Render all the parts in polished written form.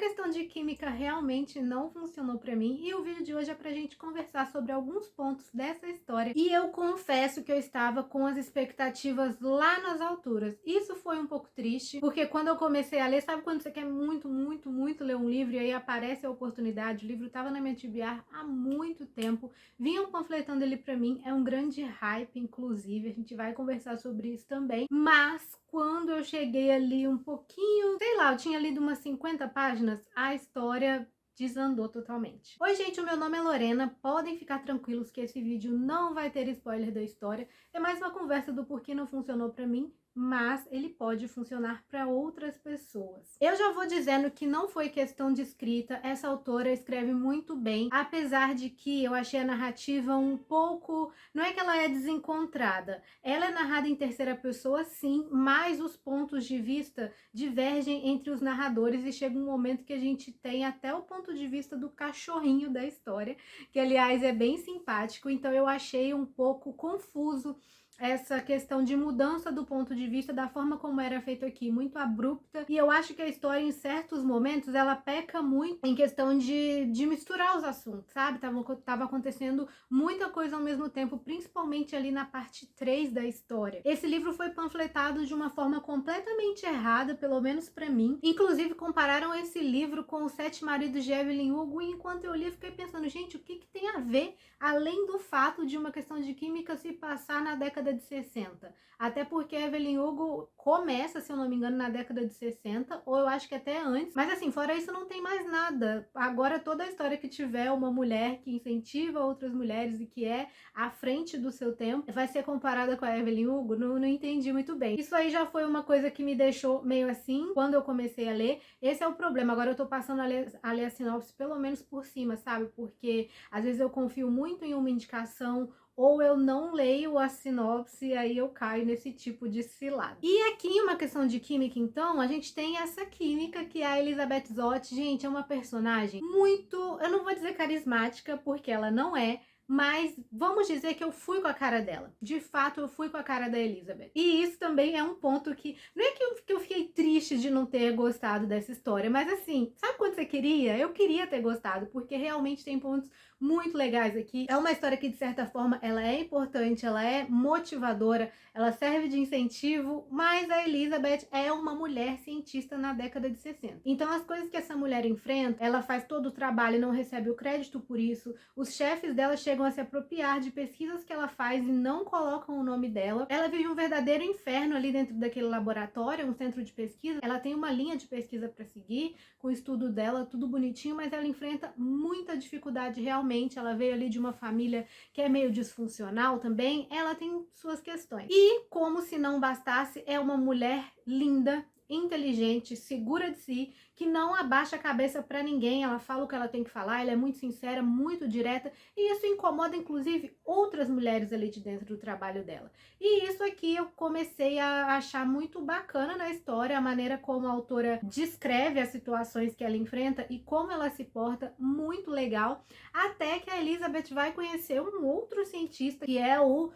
questão de química realmente não funcionou pra mim e o vídeo de hoje é pra gente conversar sobre alguns pontos dessa história. E eu confesso que eu estava com as expectativas lá nas alturas. Isso foi um pouco triste, porque quando eu comecei a ler, sabe quando você quer muito, muito, muito ler um livro e aí aparece a oportunidade? O livro estava na minha TBR há muito tempo, vinham panfletando ele pra mim, é um grande hype, inclusive, a gente vai conversar sobre isso também, mas quando eu cheguei ali um pouquinho, sei lá, eu tinha lido umas 50 páginas, a história desandou totalmente. Oi gente, o meu nome é Lorena, podem ficar tranquilos que esse vídeo não vai ter spoiler da história, é mais uma conversa do porquê não funcionou pra mim, mas ele pode funcionar para outras pessoas. Eu já vou dizendo que não foi questão de escrita, essa autora escreve muito bem, apesar de que eu achei a narrativa um pouco, não é que ela é desencontrada, ela é narrada em terceira pessoa sim, mas os pontos de vista divergem entre os narradores e chega um momento que a gente tem até o ponto de vista do cachorrinho da história, que aliás é bem simpático, então eu achei um pouco confuso essa questão de mudança do ponto de vista, da forma como era feito aqui, muito abrupta, e eu acho que a história em certos momentos ela peca muito em questão de misturar os assuntos, sabe? Tava acontecendo muita coisa ao mesmo tempo, principalmente ali na parte 3 da história. Esse livro foi panfletado de uma forma completamente errada, pelo menos pra mim, inclusive compararam esse livro com Os Sete Maridos de Evelyn Hugo, e enquanto eu li eu fiquei pensando, gente, o que tem a ver, além do fato de uma questão de química se passar na década de 60, até porque Evelyn Hugo começa, se eu não me engano, na década de 60, ou eu acho que até antes, mas assim, fora isso não tem mais nada. Agora toda a história que tiver uma mulher que incentiva outras mulheres e que é à frente do seu tempo, vai ser comparada com a Evelyn Hugo? Não entendi muito bem. Isso aí já foi uma coisa que me deixou meio assim, quando eu comecei a ler. Esse é o problema, agora eu tô passando a ler a sinopse pelo menos por cima, sabe? Porque às vezes eu confio muito em uma indicação, ou eu não leio a sinopse e aí eu caio nesse tipo de cilada. E aqui, em uma questão de química, então, a gente tem essa química que é a Elizabeth Zott. Gente, é uma personagem muito, eu não vou dizer carismática, porque ela não é, mas vamos dizer que eu fui com a cara dela. De fato, eu fui com a cara da Elizabeth. E isso também é um ponto que, não é que eu fiquei triste de não ter gostado dessa história, mas assim, sabe quando você queria? Eu queria ter gostado, porque realmente tem pontos muito legais aqui. É uma história que, de certa forma, ela é importante, ela é motivadora, ela serve de incentivo, mas a Elizabeth é uma mulher cientista na década de 60. Então, as coisas que essa mulher enfrenta, ela faz todo o trabalho e não recebe o crédito por isso. Os chefes dela chegam a se apropriar de pesquisas que ela faz e não colocam o nome dela. Ela vive um verdadeiro inferno ali dentro daquele laboratório, um centro de pesquisa. Ela tem uma linha de pesquisa para seguir, com o estudo dela, tudo bonitinho, mas ela enfrenta muita dificuldade realmente. Ela veio ali de uma família que é meio disfuncional também, ela tem suas questões. E, como se não bastasse, é uma mulher linda, inteligente, segura de si, que não abaixa a cabeça pra ninguém, ela fala o que ela tem que falar, ela é muito sincera, muito direta, e isso incomoda inclusive outras mulheres ali de dentro do trabalho dela. E isso aqui eu comecei a achar muito bacana na história, a maneira como a autora descreve as situações que ela enfrenta e como ela se porta, muito legal, até que a Elizabeth vai conhecer um outro cientista, que é o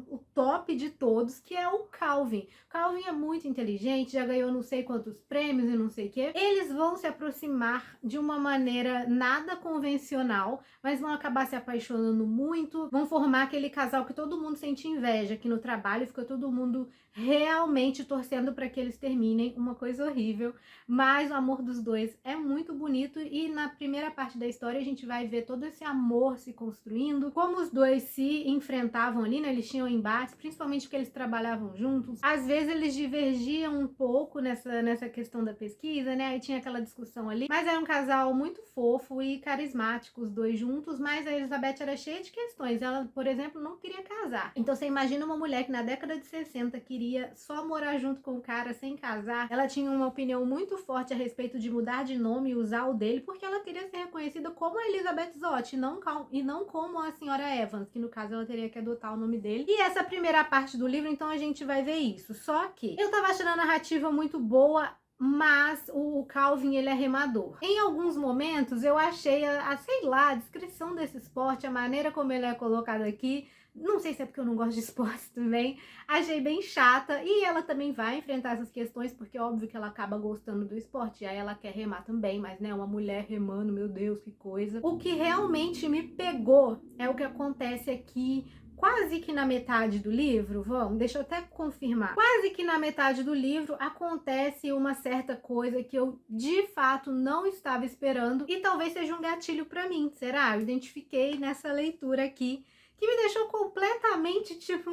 o top de todos, que é o Calvin. Calvin é muito inteligente, já ganhou não sei quantos prêmios e não sei o que. Eles vão se aproximar de uma maneira nada convencional, mas vão acabar se apaixonando muito, vão formar aquele casal que todo mundo sente inveja, que no trabalho fica todo mundo realmente torcendo para que eles terminem, uma coisa horrível, mas o amor dos dois é muito bonito e na primeira parte da história a gente vai ver todo esse amor se construindo, como os dois se enfrentavam ali, né? Eles tinham embates, principalmente porque eles trabalhavam juntos. Às vezes eles divergiam um pouco nessa questão da pesquisa, né? Aí tinha aquela discussão ali, mas era um casal muito fofo e carismático, os dois juntos, mas a Elizabeth era cheia de questões. Ela, por exemplo, não queria casar. Então você imagina uma mulher que na década de 60 queria só morar junto com o cara sem casar. Ela tinha uma opinião muito forte a respeito de mudar de nome e usar o dele, porque ela queria ser reconhecida como a Elizabeth Zott, e não como a senhora Evans, que no caso ela teria que adotar o nome dele. E essa primeira parte do livro, então a gente vai ver isso. Só que eu tava achando a narrativa muito boa, mas o Calvin, ele é remador. Em alguns momentos eu achei sei lá, a descrição desse esporte, a maneira como ele é colocado aqui, Não sei se é porque eu não gosto de esportes também. Achei bem chata. E ela também vai enfrentar essas questões, porque é óbvio que ela acaba gostando do esporte. E aí ela quer remar também, mas né, uma mulher remando, meu Deus, que coisa. O que realmente me pegou é o que acontece aqui quase que na metade do livro, deixa eu até confirmar. Quase que na metade do livro acontece uma certa coisa que eu de fato não estava esperando e talvez seja um gatilho para mim, será? Eu identifiquei nessa leitura aqui que me deixou completamente tipo,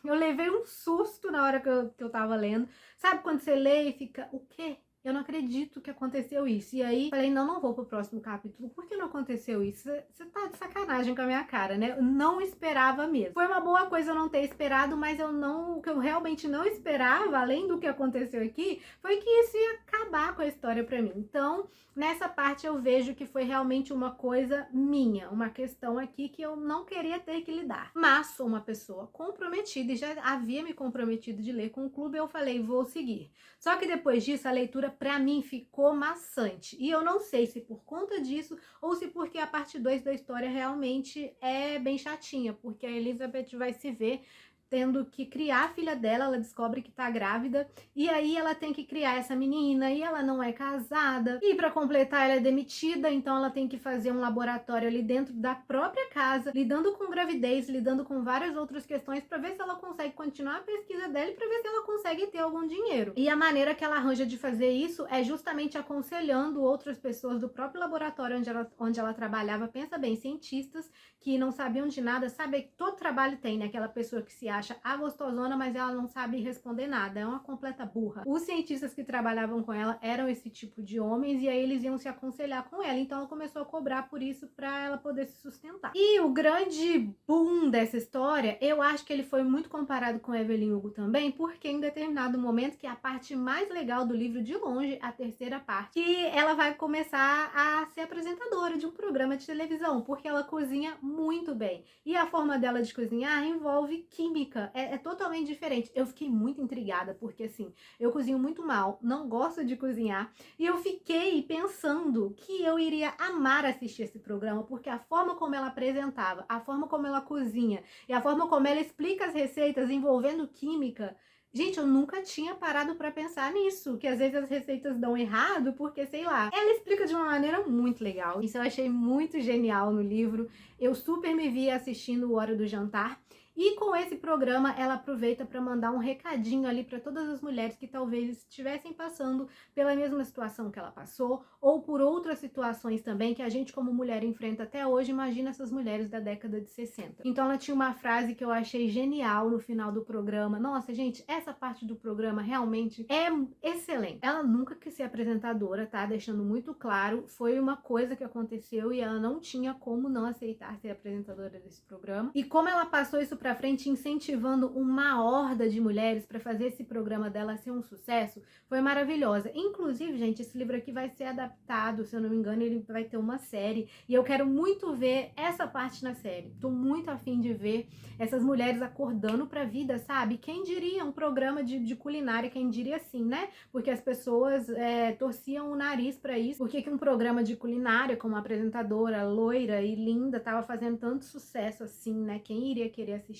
eu levei um susto na hora que eu tava lendo. Sabe quando você lê e fica, o quê? Eu não acredito que aconteceu isso. E aí, falei, não vou pro próximo capítulo. Por que não aconteceu isso? Você tá de sacanagem com a minha cara, né? Eu não esperava mesmo. Foi uma boa coisa eu não ter esperado, mas o que eu realmente não esperava, além do que aconteceu aqui, foi que isso ia acabar com a história pra mim. Então, nessa parte eu vejo que foi realmente uma coisa minha, uma questão aqui que eu não queria ter que lidar. Mas sou uma pessoa comprometida e já havia me comprometido de ler com o clube, eu falei, vou seguir. Só que depois disso, a leitura pra mim ficou maçante. E eu não sei se por conta disso ou se porque a parte 2 da história realmente é bem chatinha, porque a Elizabeth vai se ver tendo que criar a filha dela, ela descobre que tá grávida, e aí ela tem que criar essa menina, e ela não é casada, e pra completar ela é demitida, então ela tem que fazer um laboratório ali dentro da própria casa, lidando com gravidez, lidando com várias outras questões pra ver se ela consegue continuar a pesquisa dela e pra ver se ela consegue ter algum dinheiro. E a maneira que ela arranja de fazer isso é justamente aconselhando outras pessoas do próprio laboratório onde ela trabalhava, pensa bem, cientistas que não sabiam de nada, sabe que todo trabalho tem, né? Aquela pessoa que se acha a gostosona, mas ela não sabe responder nada, é uma completa burra. Os cientistas que trabalhavam com ela eram esse tipo de homens e aí eles iam se aconselhar com ela, então ela começou a cobrar por isso pra ela poder se sustentar. E o grande boom dessa história, eu acho que ele foi muito comparado com Evelyn Hugo também, porque em determinado momento, que é a parte mais legal do livro de longe, a terceira parte, que ela vai começar a ser apresentadora de um programa de televisão, porque ela cozinha muito bem. E a forma dela de cozinhar envolve química, é totalmente diferente. Eu fiquei muito intrigada, porque assim, eu cozinho muito mal, não gosto de cozinhar, e eu fiquei pensando que eu iria amar assistir esse programa, porque a forma como ela apresentava, a forma como ela cozinha, e a forma como ela explica as receitas envolvendo química, gente, eu nunca tinha parado pra pensar nisso, que às vezes as receitas dão errado, porque, sei lá, ela explica de uma maneira muito legal. Isso eu achei muito genial no livro. Eu super me vi assistindo o Hora do Jantar. E com esse programa, ela aproveita para mandar um recadinho ali para todas as mulheres que talvez estivessem passando pela mesma situação que ela passou, ou por outras situações também que a gente como mulher enfrenta até hoje. Imagina essas mulheres da década de 60. Então ela tinha uma frase que eu achei genial no final do programa. Nossa, gente, essa parte do programa realmente é excelente. Ela nunca quis ser apresentadora, tá? Deixando muito claro, foi uma coisa que aconteceu e ela não tinha como não aceitar ser apresentadora desse programa. E como ela passou isso pra frente, incentivando uma horda de mulheres para fazer esse programa dela ser um sucesso, foi maravilhosa. Inclusive, gente, esse livro aqui vai ser adaptado, se eu não me engano, ele vai ter uma série, e eu quero muito ver essa parte na série. Tô muito afim de ver essas mulheres acordando pra vida, sabe? Quem diria um programa de culinária, quem diria sim, né? Porque as pessoas torciam o nariz pra isso, porque que um programa de culinária, com uma apresentadora loira e linda, tava fazendo tanto sucesso assim, né? Quem iria querer assistir?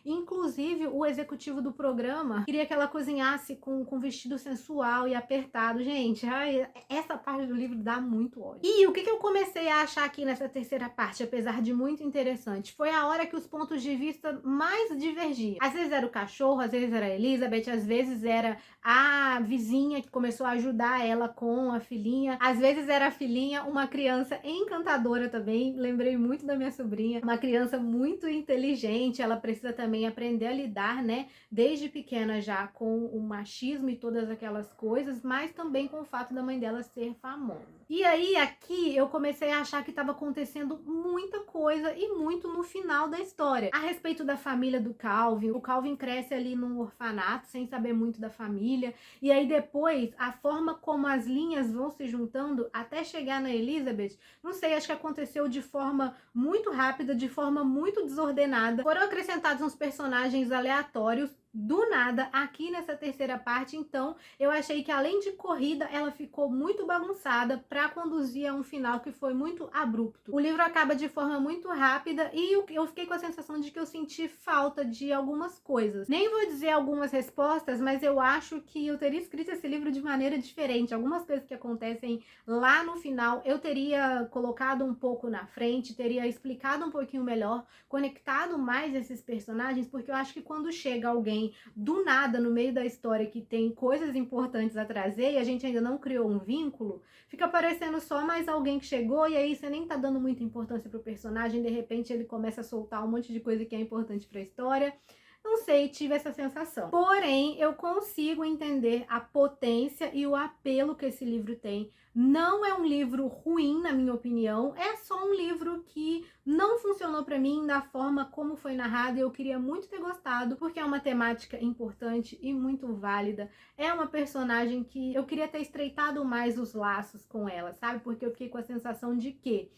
Inclusive, o executivo do programa queria que ela cozinhasse com vestido sensual e apertado. Gente, ai, essa parte do livro dá muito ódio. E o que eu comecei a achar aqui nessa terceira parte, apesar de muito interessante, foi a hora que os pontos de vista mais divergiam. Às vezes era o cachorro, às vezes era a Elizabeth, às vezes era a vizinha que começou a ajudar ela com a filhinha, às vezes era a filhinha, uma criança encantadora também, lembrei muito da minha sobrinha, uma criança muito inteligente, ela precisa também aprender a lidar, né, desde pequena já com o machismo e todas aquelas coisas, mas também com o fato da mãe dela ser famosa. E aí, aqui, eu comecei a achar que estava acontecendo muita coisa e muito no final da história. A respeito da família do Calvin, o Calvin cresce ali num orfanato, sem saber muito da família, e aí depois, a forma como as linhas vão se juntando até chegar na Elizabeth, não sei, acho que aconteceu de forma muito rápida, de forma muito desordenada. Foram acrescentados uns personagens aleatórios, do nada aqui nessa terceira parte, então eu achei que além de corrida, ela ficou muito bagunçada para conduzir a um final que foi muito abrupto. O livro acaba de forma muito rápida e eu fiquei com a sensação de que eu senti falta de algumas coisas. Nem vou dizer algumas respostas, mas eu acho que eu teria escrito esse livro de maneira diferente. Algumas coisas que acontecem lá no final eu teria colocado um pouco na frente, teria explicado um pouquinho melhor, conectado mais esses personagens, porque eu acho que quando chega alguém do nada no meio da história que tem coisas importantes a trazer e a gente ainda não criou um vínculo, fica parecendo só mais alguém que chegou e aí você nem tá dando muita importância pro personagem, de repente ele começa a soltar um monte de coisa que é importante pra história. Não sei, tive essa sensação. Porém, eu consigo entender a potência e o apelo que esse livro tem. Não é um livro ruim, na minha opinião, é só um livro que não funcionou pra mim da forma como foi narrado e eu queria muito ter gostado, porque é uma temática importante e muito válida. É uma personagem que eu queria ter estreitado mais os laços com ela, sabe? Porque eu fiquei com a sensação de que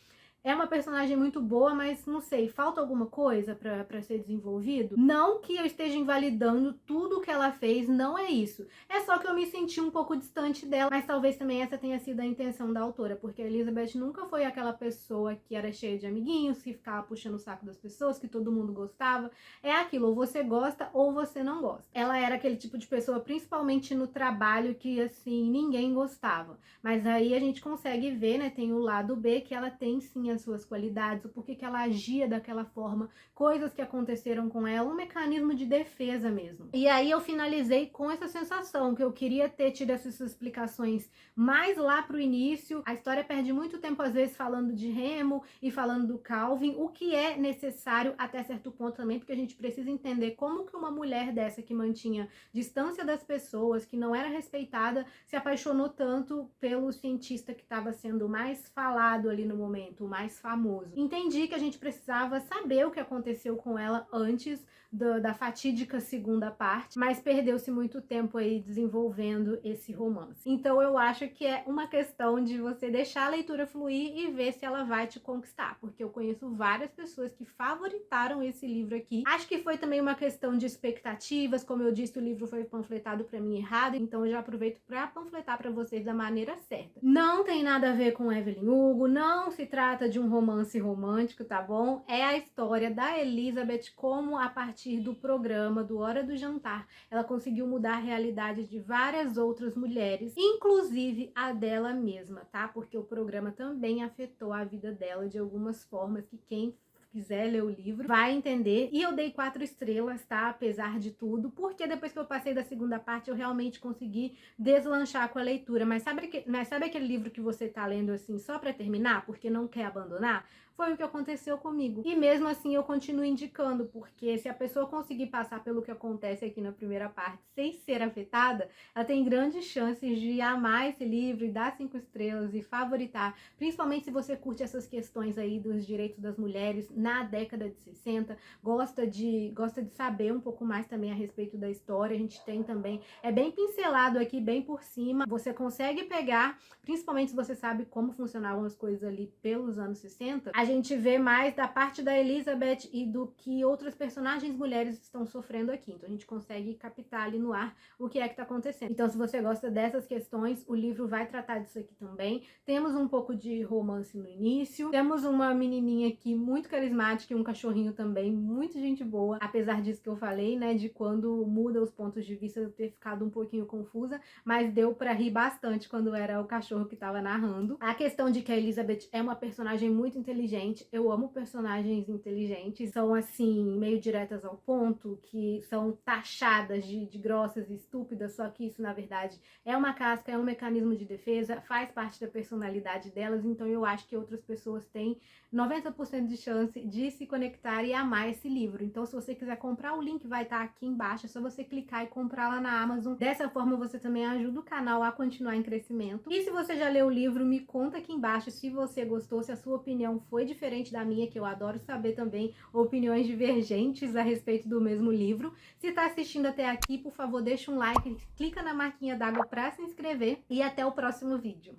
é uma personagem muito boa, mas não sei, falta alguma coisa pra ser desenvolvido? Não que eu esteja invalidando tudo que ela fez, não é isso. É só que eu me senti um pouco distante dela, mas talvez também essa tenha sido a intenção da autora, porque a Elizabeth nunca foi aquela pessoa que era cheia de amiguinhos, que ficava puxando o saco das pessoas, que todo mundo gostava. É aquilo, ou você gosta ou você não gosta. Ela era aquele tipo de pessoa, principalmente no trabalho, que assim, ninguém gostava. Mas aí a gente consegue ver, né, tem o lado B, que ela tem sim as suas qualidades, o porquê que ela agia daquela forma, coisas que aconteceram com ela, um mecanismo de defesa mesmo. E aí eu finalizei com essa sensação, que eu queria ter tido essas explicações mais lá pro início. A história perde muito tempo, às vezes, falando de Remo e falando do Calvin, o que é necessário até certo ponto também, porque a gente precisa entender como que uma mulher dessa que mantinha distância das pessoas, que não era respeitada, se apaixonou tanto pelo cientista que estava sendo mais falado ali no momento, o mais famoso. Entendi que a gente precisava saber o que aconteceu com ela antes da fatídica segunda parte, mas perdeu-se muito tempo aí desenvolvendo esse romance. Então eu acho que é uma questão de você deixar a leitura fluir e ver se ela vai te conquistar, porque eu conheço várias pessoas que favoritaram esse livro aqui. Acho que foi também uma questão de expectativas, como eu disse, o livro foi panfletado para mim errado, então eu já aproveito para panfletar para vocês da maneira certa. Não tem nada a ver com Evelyn Hugo, não se trata de um romance romântico, tá bom? É a história da Elizabeth, como a partir do programa do Hora do Jantar, ela conseguiu mudar a realidade de várias outras mulheres, inclusive a dela mesma, tá? Porque o programa também afetou a vida dela de algumas formas que quem quiser ler o livro vai entender. E eu dei 4 estrelas, tá? Apesar de tudo, porque depois que eu passei da segunda parte, eu realmente consegui deslanchar com a leitura. Mas sabe aquele livro que você tá lendo assim só pra terminar, porque não quer abandonar? Foi o que aconteceu comigo. E mesmo assim eu continuo indicando, porque se a pessoa conseguir passar pelo que acontece aqui na primeira parte sem ser afetada, ela tem grandes chances de amar esse livro e dar 5 estrelas e favoritar, principalmente se você curte essas questões aí dos direitos das mulheres na década de 60, gosta de saber um pouco mais também a respeito da história. A gente tem também, é bem pincelado aqui, bem por cima, você consegue pegar, principalmente se você sabe como funcionavam as coisas ali pelos anos 60, a gente vê mais da parte da Elizabeth e do que outras personagens mulheres estão sofrendo aqui. Então a gente consegue captar ali no ar o que é que tá acontecendo. Então se você gosta dessas questões, o livro vai tratar disso aqui também. Temos um pouco de romance no início, temos uma menininha aqui muito carismática e um cachorrinho também, muito gente boa, apesar disso que eu falei, né, de quando muda os pontos de vista eu ter ficado um pouquinho confusa, mas deu pra rir bastante quando era o cachorro que tava narrando. A questão de que a Elizabeth é uma personagem muito inteligente, eu amo personagens inteligentes, são assim, meio diretas ao ponto, que são taxadas de grossas e estúpidas, só que isso na verdade é uma casca, é um mecanismo de defesa, faz parte da personalidade delas, então eu acho que outras pessoas têm 90% de chance de se conectar e amar esse livro. Então se você quiser comprar, o link vai estar aqui embaixo, é só você clicar e comprar lá na Amazon. Dessa forma você também ajuda o canal a continuar em crescimento. E se você já leu o livro, me conta aqui embaixo se você gostou, se a sua opinião foi diferente da minha, que eu adoro saber também opiniões divergentes a respeito do mesmo livro. Se tá assistindo até aqui, por favor, deixa um like, clica na marquinha d'água para se inscrever e até o próximo vídeo.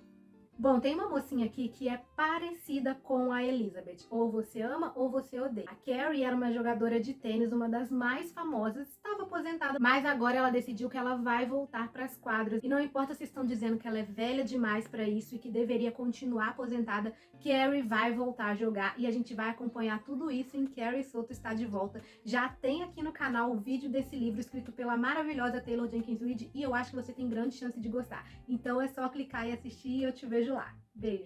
Bom, tem uma mocinha aqui que é parecida com a Elizabeth. Ou você ama ou você odeia. A Carrie era uma jogadora de tênis, uma das mais famosas, estava aposentada, mas agora ela decidiu que ela vai voltar para as quadras. E não importa se estão dizendo que ela é velha demais para isso e que deveria continuar aposentada, Carrie vai voltar a jogar e a gente vai acompanhar tudo isso em Carrie Soto Está de Volta. Já tem aqui no canal o vídeo desse livro escrito pela maravilhosa Taylor Jenkins Reid e eu acho que você tem grande chance de gostar. Então é só clicar e assistir e eu te vejo lá. Beijo!